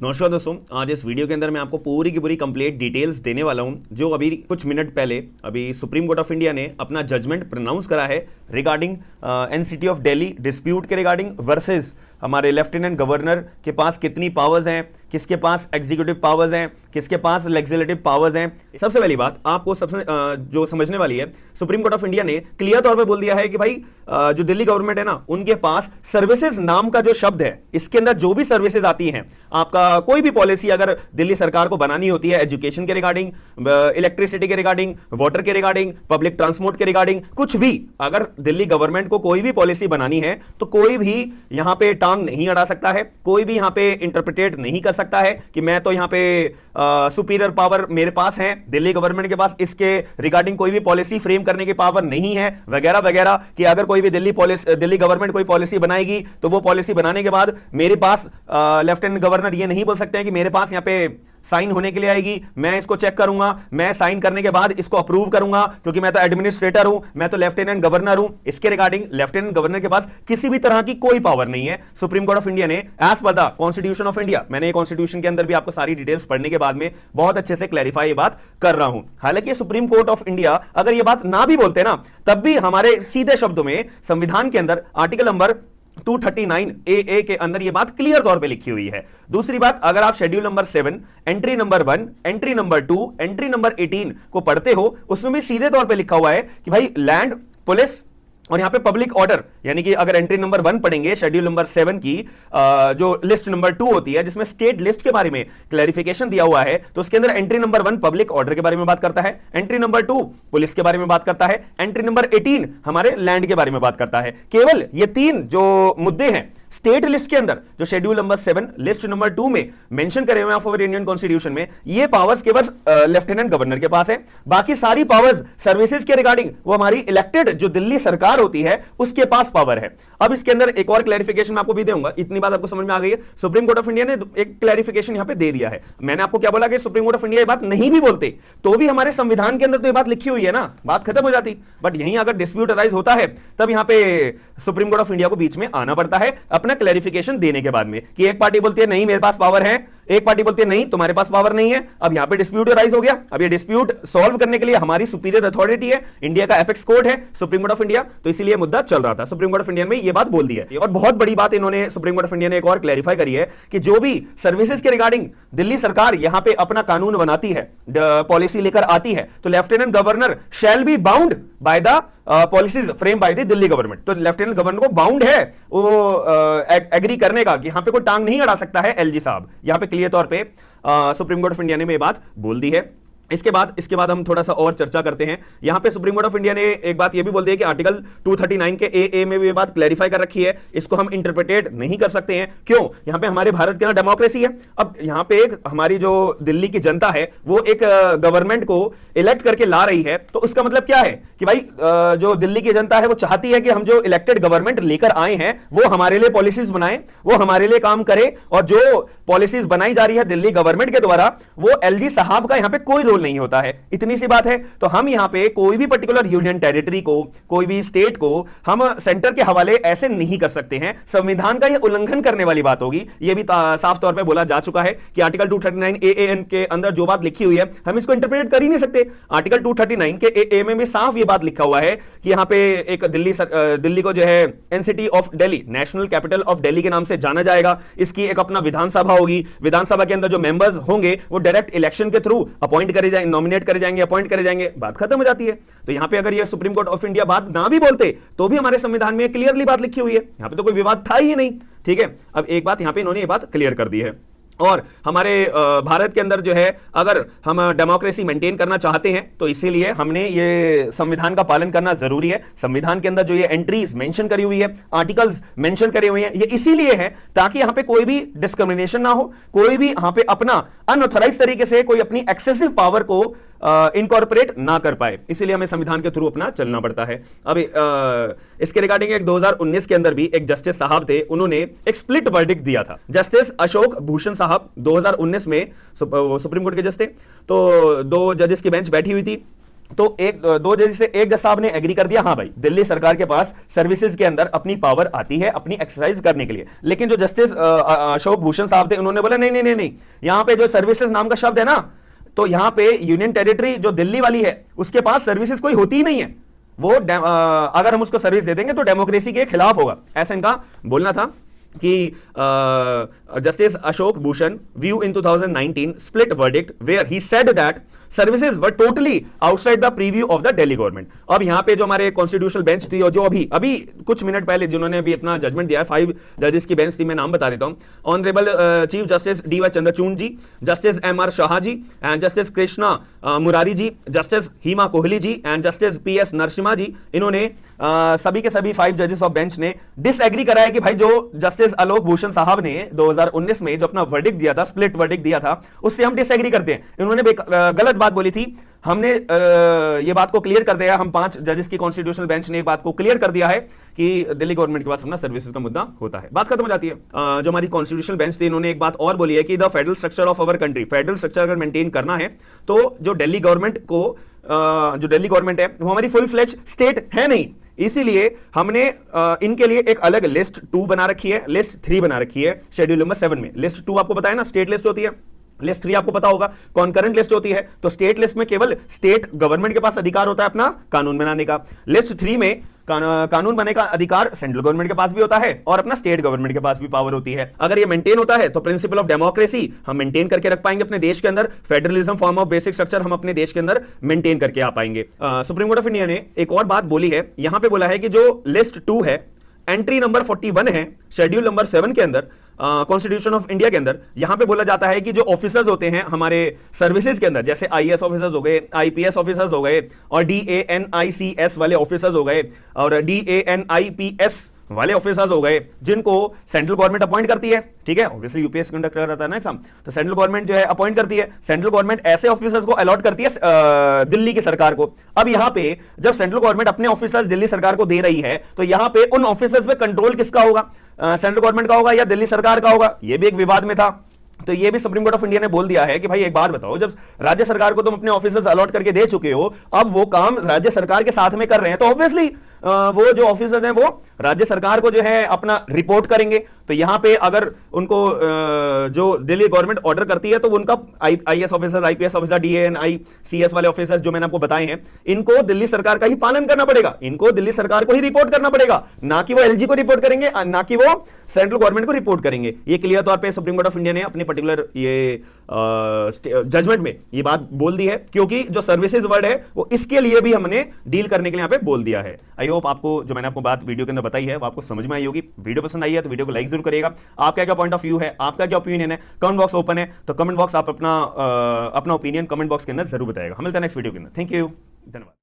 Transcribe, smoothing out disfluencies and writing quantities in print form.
नमस्कार दोस्तों, आज इस वीडियो के अंदर मैं आपको पूरी की पूरी कंप्लीट डिटेल्स देने वाला हूं जो अभी कुछ मिनट पहले अभी सुप्रीम कोर्ट ऑफ इंडिया ने अपना जजमेंट प्रोनाउंस करा है regarding NCT of Delhi dispute के रिगार्डिंग वर्सेस हमारे लेफ्टिनेंट गवर्नर के पास कितनी पावर्स हैं, किसके पास एग्जीक्यूटिव पावर्स हैं, किसके पास लेजिस्लेटिव पावर्स हैं। सबसे पहली बात आपको सबसे जो समझने वाली है, सुप्रीम कोर्ट ऑफ इंडिया ने क्लियर तौर पे बोल दिया है कि भाई जो दिल्ली गवर्नमेंट है ना, उनके पास सर्विसेज नाम का जो शब्द है, इसके अंदर जो भी सर्विसेज आती हैं, आपका कोई भी पॉलिसी अगर दिल्ली सरकार को बनानी होती है एजुकेशन के रिगार्डिंग, इलेक्ट्रिसिटी के रिगार्डिंग, वाटर के रिगार्डिंग, पब्लिक ट्रांसपोर्ट के रिगार्डिंग, कुछ भी अगर दिल्ली गवर्नमेंट को कोई भी पॉलिसी बनानी है तो कोई भी यहां पे टांग नहीं अड़ा सकता है, कोई भी यहां पे इंटरप्रिटेट नहीं कर सकता है कि मैं तो यहां पे सुपीरियर पावर मेरे पास है, दिल्ली गवर्नमेंट के पास इसके रिगार्डिंग कोई भी पॉलिसी फ्रेम करने की पावर नहीं है वगैरह वगैरह, कि अगर कोई भी दिल्ली गवर्नमेंट कोई पॉलिसी बनाएगी तो वो पॉलिसी बनाने के बाद मेरे पास लेफ्टिनेंट गवर्नर ये नहीं बोल सकते हैं कि मेरे पास यहां पे साइन होने के लिए आएगी, मैं इसको चेक करूंगा, मैं साइन करने के बाद इसको अप्रूव करूंगा क्योंकि मैं तो एडमिनिस्ट्रेटर हूं, मैं तो लेफ्टिनेंट गवर्नर हूं। इसके रिगार्डिंग लेफ्टिनेंट गवर्नर के पास किसी भी तरह की कोई पावर नहीं है। सुप्रीम कोर्ट ऑफ इंडिया ने as per the constitution of India, मैंने ये कॉन्स्टिट्यूशन के अंदर भी आपको सारी डिटेल्स पढ़ने के बाद में बहुत अच्छे से क्लैरिफाई ये बात कर रहा हूं। हालांकि सुप्रीम कोर्ट ऑफ इंडिया अगर ये बात ना भी बोलते ना, तब भी हमारे सीधे शब्दों में संविधान के अंदर आर्टिकल नंबर 239 ए के अंदर यह बात क्लियर तौर पे लिखी हुई है। दूसरी बात, अगर आप schedule number 7 entry number 1 entry number 2 entry number 18 को पढ़ते हो, उसमें भी सीधे तौर पे लिखा हुआ है कि भाई लैंड, पुलिस और यहां पे पब्लिक ऑर्डर, यानी कि अगर एंट्री नंबर 1 पढ़ेंगे शेड्यूल नंबर 7 की जो लिस्ट नंबर 2 होती है जिसमें स्टेट लिस्ट के बारे में क्लैरिफिकेशन दिया हुआ है, तो उसके अंदर एंट्री नंबर 1 पब्लिक ऑर्डर के बारे में बात करता है, एंट्री नंबर 2 पुलिस के बारे में बात करता है, एंट्री नंबर 18 हमारे लैंड के बारे में बात करता है। केवल ये तीन जो मुद्दे हैं स्टेट लिस्ट के अंदर जो शेड्यूल नंबर 7 लिस्ट नंबर 2 में मेंशन करे हुए हैं इंडियन कॉन्स्टिट्यूशन में, ये पावर्स केवल लेफ्टिनेंट गवर्नर के पास है। बाकी सारी पावर्स सर्विसेज के रिगार्डिंग वो हमारी इलेक्टेड जो दिल्ली सरकार होती है उसके पास पावर है। अब इसके अंदर एक और क्लैरिफिकेशन मैं आपको भी दूंगा, इतनी बात आपको समझ में आ गई है। सुप्रीम कोर्ट ऑफ इंडिया ने एक क्लैरिफिकेशन यहां पे दे दिया है। मैंने आपको क्या बोला कि सुप्रीम कोर्ट ऑफ इंडिया ये बात नहीं भी बोलते तो भी हमारे संविधान के अंदर तो ये बात लिखी हुई है ना, बात खत्म हो जाती। बट यहीं अगर डिस्प्यूट अराइज होता है तब यहां पे सुप्रीम कोर्ट ऑफ इंडिया को बीच में आना पड़ता है अपना क्लैरिफिकेशन देने के बाद में, कि एक पार्टी बोलती है नहीं मेरे पास पावर है, एक पार्टी बोलती है नहीं तुम्हारे पास पावर नहीं है। अब यहां पे डिस्प्यूट राइज हो गया। अब ये डिस्प्यूट सॉल्व करने के लिए हमारी सुपीरियर अथॉरिटी है, इंडिया का एपेक्स कोर्ट है सुप्रीम कोर्ट ऑफ इंडिया, तो इसीलिए मुद्दा चल रहा था। सुप्रीम कोर्ट ऑफ इंडिया में ये बात बोल दी है। और बहुत बड़ी बात इन्होंने सुप्रीम कोर्ट ऑफ इंडिया ने एक और क्लैरिफाई करी है कि जो भी सर्विसेज के रिगार्डिंग दिल्ली सरकार यहां पे अपना कानून बनाती है, पॉलिसी लेकर आती है, तो lieutenant governor shall be bound by the policies frame by the Delhi government. तो लेफ्टिनेंट गवर्नर को बाउंड है वो एग्री करने का कि यहां पे कोई टांग नहीं अड़ा सकता है एलजी साहब। यहां पे क्लियर तौर पे सुप्रीम कोर्ट ऑफ इंडिया ने ये बात बोल दी है। इसके बाद हम थोड़ा सा और चर्चा करते हैं। यहां पे सुप्रीम कोर्ट ऑफ इंडिया ने एक बात यह भी बोल दी है कि आर्टिकल 239 के ए में भी ये बात क्लैरिफाई कर रखी है, इसको हम इंटरप्रिटेट नहीं कर सकते हैं। क्यों? यहां पे हमारे भारत के अंदर डेमोक्रेसी है। अब यहां पे एक हमारी जो दिल्ली की जनता है वो एक गवर्नमेंट को इलेक्ट करके ला रही है, तो उसका मतलब क्या है कि भाई जो दिल्ली की जनता है वो चाहती है कि हम जो इलेक्टेड गवर्नमेंट लेकर आए हैं वो हमारे लिए पॉलिसीज बनाए, वो हमारे लिए काम करे, और जो पॉलिसीज बनाई जा रही है दिल्ली गवर्नमेंट के द्वारा वो एलजी साहब का यहां पे कोई रोल नहीं होता है। इतनी सी बात है। तो हम यहां पे कोई भी पर्टिकुलर यूनियन टेरिटरी को, कोई भी स्टेट को हम सेंटर के हवाले ऐसे नहीं कर सकते हैं। संविधान का यह उल्लंघन करने वाली बात होगी। यह भी साफ तौर पे बोला जा चुका है कि आर्टिकल 239 एएन के अंदर जो बात लिखी हुई है हम इसको इंटरप्रेट कर ही नहीं सकते। आर्टिकल 239 के ए में साफ यह बात लिखा हुआ है कि यहां पे एक दिल्ली को जो है NCT of Delhi, national capital of Delhi के नाम से जाना जाएगा। इसकी एक अपना विधानसभा होगी, विधानसभा के अंदर जो मेंबर्स होंगे वो डायरेक्ट इलेक्शन के थ्रू अपॉइंट करे जाएंगे, नॉमिनेट करे जाएंगे, अपॉइंट करे जाएंगे, बात खत्म हो जाती है। तो यहां पे अगर ये सुप्रीम कोर्ट ऑफ इंडिया बात ना भी बोलते तो भी हमारे संविधान में क्लियरली बात लिखी हुई है, यहां पे तो कोई विवाद था ही नहीं। ठीक है, अब एक बात यहां पे इन्होंने ये बात क्लियर कर दी है। और हमारे भारत के अंदर जो है अगर हम डेमोक्रेसी मेंटेन करना चाहते हैं तो इसीलिए हमने ये संविधान का पालन करना जरूरी है। संविधान के अंदर जो ये एंट्रीज मेंशन करी हुई है, आर्टिकल्स मेंशन करे हुए हैं, ये इसीलिए है ताकि यहां पे कोई भी डिस्क्रिमिनेशन ना हो, कोई भी यहां पे अपना अनऑथराइज तरीके से कोई अपनी एक्सेसिव पावर को इनकॉर्पोरेट ना कर पाए, इसीलिए हमें संविधान के थ्रू अपना चलना पड़ता है। अब इसके रिगार्डिंग एक 2019 के अंदर भी एक जस्टिस साहब थे, उन्होंने एक स्प्लिट वर्डिक्ट दिया था। जस्टिस अशोक भूषण साहब 2019 में सुप्रीम कोर्ट के जज थे, तो दो जजेस की बेंच बैठी हुई थी। तो एक दो जज से एक जज साहब ने एग्री कर दिया, हाँ भाई दिल्ली सरकार के पास सर्विसेज के अंदर अपनी पावर आती है अपनी एक्सरसाइज करने के लिए। लेकिन जो जस्टिस अशोक भूषण साहब थे उन्होंने बोला नहीं नहीं नहीं नहीं, यहां पे जो सर्विसेज नाम का शब्द है ना, तो यहां पे यूनियन टेरिटरी जो दिल्ली वाली है उसके पास सर्विसेज कोई होती ही नहीं है, वो अगर हम उसको सर्विस दे देंगे तो डेमोक्रेसी के खिलाफ होगा, ऐसा इनका बोलना था। कि justice Ashok Bhushan view in 2019 split verdict where he said that services were totally outside the purview of the Delhi government. अब यहां पे जो हमारे कॉन्स्टिट्यूशनल बेंच थी और जो अभी कुछ मिनट पहले जिन्होंने अभी अपना जजमेंट दिया है, 5 जजेस की बेंच थी, मैं नाम बता देता हूं। Honourable chief justice D Y. Chandrachud ji, justice M R. Shah ji and justice Krishna Murari ji, justice Hima Kohli ji and justice P S. Narasimha ji, इन्होंने सभी के सभी 5 जजेस ऑफ बेंच ने डिसएग्री कराया कि भाई जो जस्टिस आलोक भूषण साहब ने 2019 में जो अपना वर्डिक्ट दिया था, स्प्लिट वर्डिक्ट दिया था, उससे हम डिसएग्री करते हैं। इन्होंने गलत बात बोली थी, हमने ये बात को क्लियर कर दिया, हम 5 जजेस की कॉन्स्टिट्यूशनल बेंच ने एक बात को क्लियर कर दिया है कि दिल्ली गवर्नमेंट के पास अपना सर्विसेज का मुद्दा होता है, बात खत्म हो जाती है। जो हमारी कॉन्स्टिट्यूशनल बेंच थी, इन्होंने एक बात और बोली है कि the federal structure of our country, federal structure अगर मेंटेन करना है तो जो दिल्ली गवर्नमेंट को जो दिल्ली गवर्नमेंट है वो हमारी फुल फ्लेज स्टेट है नहीं, इसीलिए हमने इनके लिए एक अलग लिस्ट 2 बना रखी है, लिस्ट 3 बना रखी है शेड्यूल नंबर 7 में। लिस्ट 2 आपको पता है ना, स्टेट लिस्ट होती है, लिस्ट 3 आपको पता होगा कॉन्करेंट लिस्ट होती है। तो स्टेट लिस्ट में केवल स्टेट गवर्नमेंट के पास अधिकार होता है अपना कानून बनाने का, लिस्ट 3 में कानून बनाने का अधिकार सेंट्रल गवर्नमेंट के पास भी होता है और अपना स्टेट गवर्नमेंट के पास भी पावर होती है। अगर ये मेंटेन होता है तो प्रिंसिपल ऑफ डेमोक्रेसी हम मेंटेन करके रख पाएंगे अपने देश के अंदर, federalism form of basic structure हम अपने देश के अंदर मेंटेन करके आ पाएंगे। सुप्रीम कोर्ट ऑफ इंडिया ने एक और बात बोली है, यहां पे बोला है कि जो लिस्ट 2 है, एंट्री नंबर 41 है शेड्यूल नंबर 7 के अंदर, कॉन्स्टिट्यूशन ऑफ इंडिया के अंदर, यहां पे बोला जाता है कि जो ऑफिसर्स होते हैं हमारे सर्विसेज के अंदर, जैसे आईएएस ऑफिसर्स हो गए, आईपीएस ऑफिसर्स हो गए और DANICS वाले ऑफिसर्स हो गए और DANIPS वाले ऑफिसर्स हो गए, जिनको सेंट्रल गवर्नमेंट अपॉइंट करती है, ठीक है, ऑब्वियसली यूपीएससी कंडक्ट कर रहा था ना एग्जाम, तो सेंट्रल गवर्नमेंट जो है अपॉइंट करती है, सेंट्रल गवर्नमेंट ऐसे ऑफिसर्स को अलॉट करती है दिल्ली की सरकार को। अब यहां पे जब सेंट्रल गवर्नमेंट अपने ऑफिसर्स दिल्ली सरकार को दे रही है, तो यहां पे उन ऑफिसर्स पे कंट्रोल किसका होगा, सेंट्रल गवर्नमेंट का होगा या दिल्ली सरकार का होगा, यह भी एक विवाद में था। तो ये भी सुप्रीम कोर्ट ऑफ इंडिया ने बोल दिया है कि भाई एक बात बताओ, जब राज्य सरकार को तुम अपने ऑफिसर्स अलॉट करके दे चुके हो, अब वो काम राज्य सरकार के साथ में कर रहे हैं, तो ऑब्वियससली वो जो ऑफिसर्स हैं वो राज्य सरकार को जो है अपना रिपोर्ट करेंगे। तो यहां पे अगर उनको जो दिल्ली गवर्नमेंट ऑर्डर करती है तो उनका IAS officer, IPS officer, DANICS वाले ऑफिसर्स जो मैंने आपको बताए हैं, इनको दिल्ली सरकार का ही पालन करना पड़ेगा, इनको दिल्ली सरकार को ही रिपोर्ट करना पड़ेगा, ना कि वो एलजी को रिपोर्ट करेंगे, ना कि वो सेंट्रल गवर्नमेंट को रिपोर्ट करेंगे। ये क्लियर तौर पे सुप्रीम कोर्ट ऑफ इंडिया ने अपने पर्टिकुलर ये जजमेंट में ये बात बोल दी है, क्योंकि जो सर्विसेज वर्ड है वो इसके लिए भी हमने डील करने के लिए यहां पे बोल दिया है। आई होप आपको जो मैंने आपको बात वीडियो के अंदर बताई है वो आपको समझ में आई होगी। वीडियो पसंद आई है तो वीडियो को लाइक जरूर करिएगा। आपका क्या पॉइंट ऑफ व्यू है, आपका क्या ओपिनियन है, कमेंट बॉक्स ओपन है, तो कमेंट बॉक्स आप अपना ओपिनियन कमेंट बॉक्स के अंदर जरूर बताइएगा। हम मिलते हैं नेक्स्ट वीडियो के अंदर। थैंक यू, धन्यवाद।